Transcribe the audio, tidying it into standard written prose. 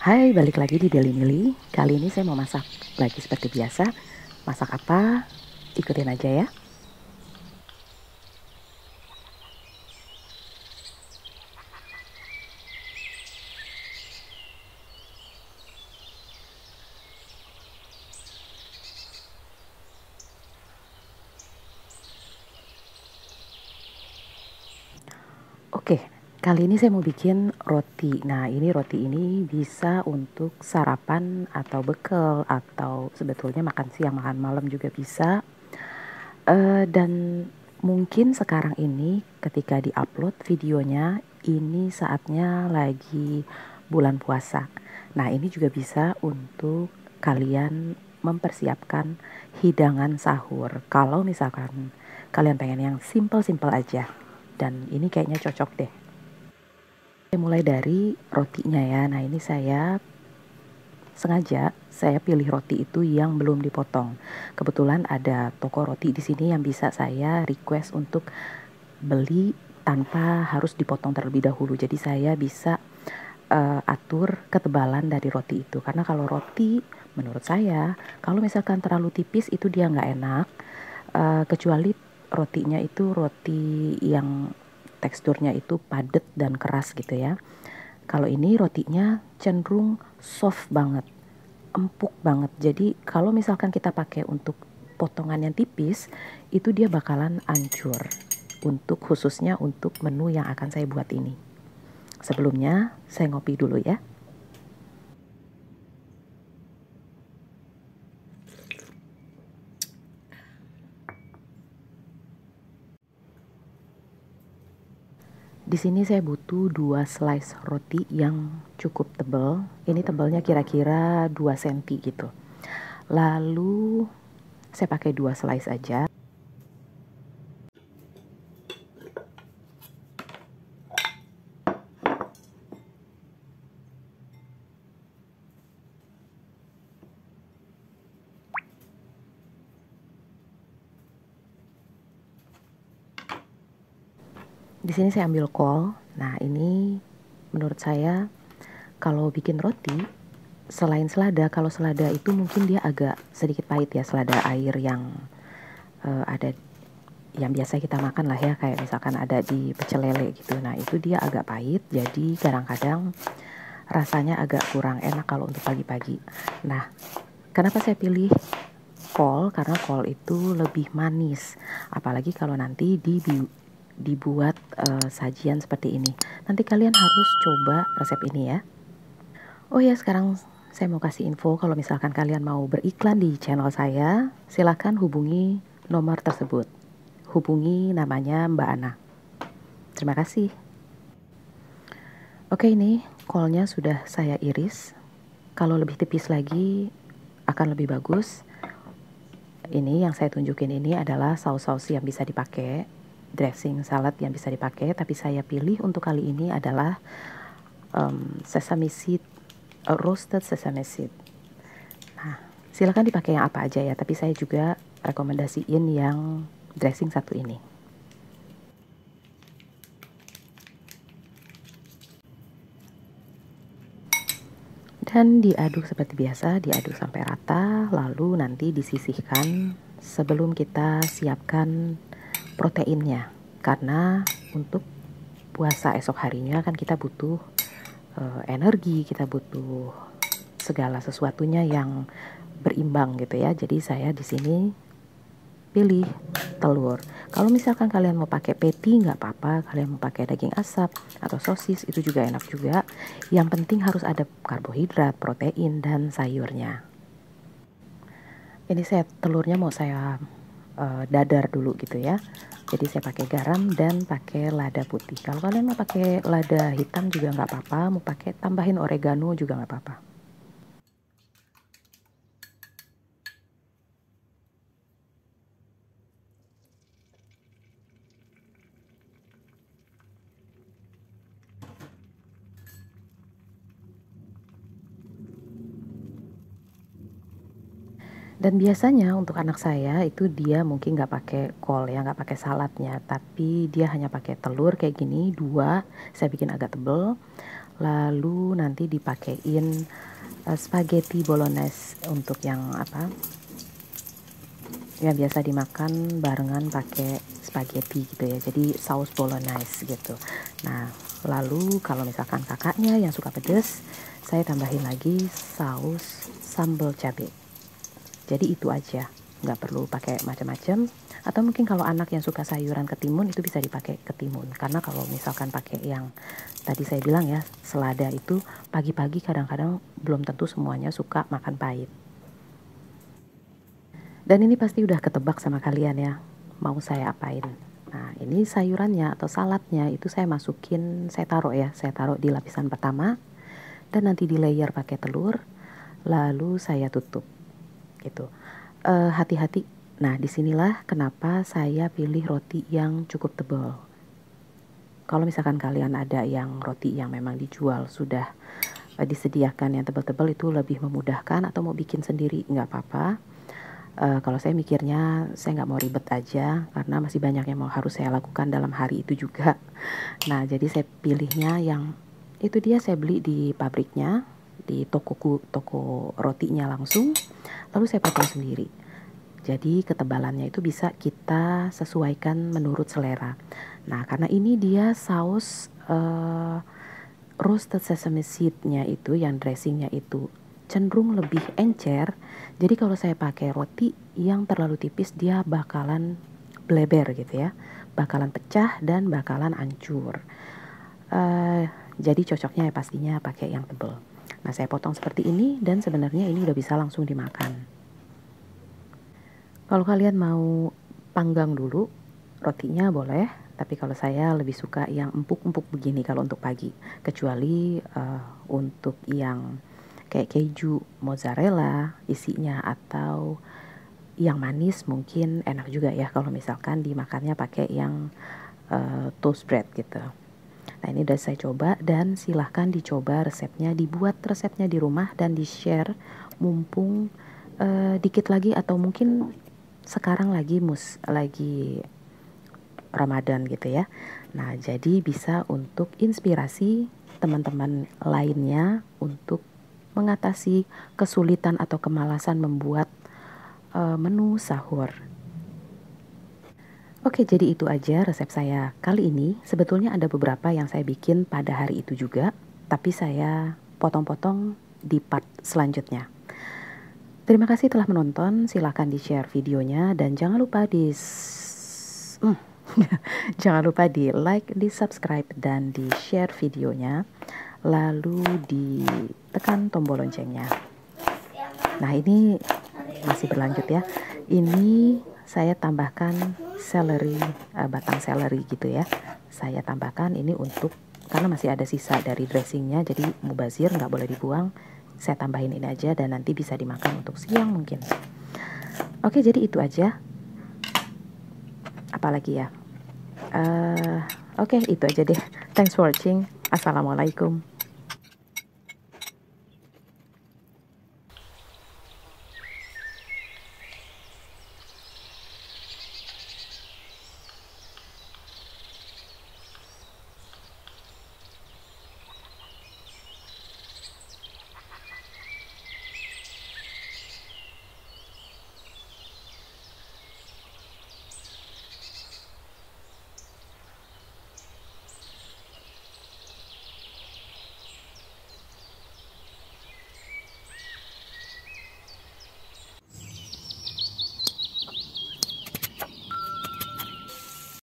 Hai, balik lagi di Daily Mili. Kali ini saya mau masak lagi seperti biasa. Masak apa? Ikutin aja ya. Oke, kali ini saya mau bikin roti. Nah, roti ini bisa untuk sarapan atau bekal atau sebetulnya makan siang, makan malam juga bisa. Dan mungkin sekarang ini ketika diupload videonya, ini saatnya lagi bulan puasa. Nah, ini juga bisa untuk kalian mempersiapkan hidangan sahur. Kalau misalkan kalian pengen yang simple-simple aja. Dan ini kayaknya cocok deh. Mulai dari rotinya ya. Nah, ini sengaja saya pilih roti itu yang belum dipotong. Kebetulan ada toko roti di sini yang bisa saya request untuk beli tanpa harus dipotong terlebih dahulu. Jadi saya bisa atur ketebalan dari roti itu. Karena kalau roti menurut saya kalau misalkan terlalu tipis itu dia nggak enak. Kecuali rotinya itu roti yang teksturnya itu padat dan keras gitu ya. Kalau ini rotinya cenderung soft banget, empuk banget. Jadi kalau misalkan kita pakai untuk potongan yang tipis, itu dia bakalan hancur. Untuk khususnya untuk menu yang akan saya buat ini. Sebelumnya saya ngopi dulu ya. Di sini saya butuh 2 slice roti yang cukup tebal. Ini tebalnya kira-kira 2 cm gitu. Lalu saya pakai 2 slice aja. Di sini saya ambil kol. Nah, ini menurut saya kalau bikin roti selain selada, kalau selada itu mungkin dia agak sedikit pahit ya, selada air yang ada yang biasa kita makan lah ya, kayak misalkan ada di pecel lele gitu. Nah, itu dia agak pahit, jadi kadang-kadang rasanya agak kurang enak kalau untuk pagi-pagi. Nah, kenapa saya pilih kol? Karena kol itu lebih manis, apalagi kalau nanti dibuat sajian seperti ini. Nanti kalian harus coba resep ini ya. Oh ya, sekarang saya mau kasih info kalau misalkan kalian mau beriklan di channel saya, silakan hubungi nomor tersebut. Hubungi namanya Mbak Ana. Terima kasih. Oke, ini kolnya sudah saya iris. Kalau lebih tipis lagi akan lebih bagus. Ini yang saya tunjukin ini adalah saus-saus yang bisa dipakai, dressing salad yang bisa dipakai, tapi saya pilih untuk kali ini adalah sesame seed, roasted sesame seed. Nah, silakan dipakai yang apa aja ya, tapi saya juga rekomendasiin yang dressing satu ini. Dan diaduk seperti biasa, diaduk sampai rata, lalu nanti disisihkan sebelum kita siapkan proteinnya. Karena untuk puasa esok harinya kan kita butuh energi, kita butuh segala sesuatunya yang berimbang gitu ya. Jadi saya di sini pilih telur. Kalau misalkan kalian mau pakai patty nggak apa-apa, kalian mau pakai daging asap atau sosis itu juga enak juga. Yang penting harus ada karbohidrat, protein dan sayurnya. Ini telurnya mau saya dadar dulu gitu ya. Jadi saya pakai garam dan pakai lada putih. Kalau kalian mau pakai lada hitam juga nggak apa-apa, mau pakai tambahin oregano juga nggak apa-apa. Dan biasanya untuk anak saya itu dia mungkin nggak pakai kol ya, nggak pakai saladnya, tapi dia hanya pakai telur kayak gini, 2, saya bikin agak tebel. lalu nanti dipakein spaghetti bolognese untuk yang yang biasa dimakan barengan pakai spaghetti gitu ya, jadi saus bolognese gitu. Nah, lalu kalau misalkan kakaknya yang suka pedas, saya tambahin lagi saus sambal cabai. Jadi itu aja, nggak perlu pakai macam-macam. Atau mungkin kalau anak yang suka sayuran ketimun itu bisa dipakai ketimun, karena kalau misalkan pakai yang tadi saya bilang ya, selada itu pagi-pagi kadang-kadang belum tentu semuanya suka makan pahit. Dan ini pasti udah ketebak sama kalian ya, mau saya apain. Nah, ini sayurannya atau saladnya itu saya masukin, saya taruh di lapisan pertama, dan nanti di layer pakai telur, lalu saya tutup gitu. Hati-hati. Nah, disinilah kenapa saya pilih roti yang cukup tebal. Kalau misalkan kalian ada yang roti yang memang dijual sudah disediakan yang tebal-tebal, itu lebih memudahkan, atau mau bikin sendiri nggak apa-apa. Kalau saya mikirnya saya nggak mau ribet aja, karena masih banyak yang harus saya lakukan dalam hari itu juga. Nah, jadi saya pilihnya yang itu dia, saya beli di pabriknya, di toko rotinya langsung, lalu saya potong sendiri. Jadi ketebalannya itu bisa kita sesuaikan menurut selera. Nah, karena ini dia saus roasted sesame seed-nya itu, yang dressingnya itu cenderung lebih encer. Jadi kalau saya pakai roti yang terlalu tipis, dia bakalan bleber gitu ya, bakalan pecah dan bakalan hancur. Jadi cocoknya ya pastinya pakai yang tebal. Nah, saya potong seperti ini, dan sebenarnya ini udah bisa langsung dimakan. Kalau kalian mau panggang dulu rotinya boleh, tapi kalau saya lebih suka yang empuk-empuk begini kalau untuk pagi. Kecuali untuk yang kayak keju mozzarella isinya, atau yang manis mungkin enak juga ya kalau misalkan dimakannya pakai yang toast bread gitu. Nah, ini udah saya coba, dan silahkan dicoba resepnya, dibuat resepnya di rumah dan di-share mumpung dikit lagi, atau mungkin sekarang lagi Ramadan gitu ya. Nah, jadi bisa untuk inspirasi teman-teman lainnya untuk mengatasi kesulitan atau kemalasan membuat menu sahur. Oke, jadi itu aja resep saya kali ini. Sebetulnya ada beberapa yang saya bikin pada hari itu juga, tapi saya potong-potong di part selanjutnya. Terima kasih telah menonton. Silahkan di-share videonya, dan jangan lupa jangan lupa di like, di subscribe, dan di share videonya, lalu ditekan tombol loncengnya. Nah, ini masih berlanjut ya. Ini saya tambahkan seleri, batang seleri gitu ya. Saya tambahkan ini karena masih ada sisa dari dressingnya, jadi mubazir, nggak boleh dibuang. Saya tambahin ini aja, dan nanti bisa dimakan untuk siang mungkin. Oke, jadi itu aja. Apalagi ya? Oke, itu aja deh. Thanks for watching. Assalamualaikum.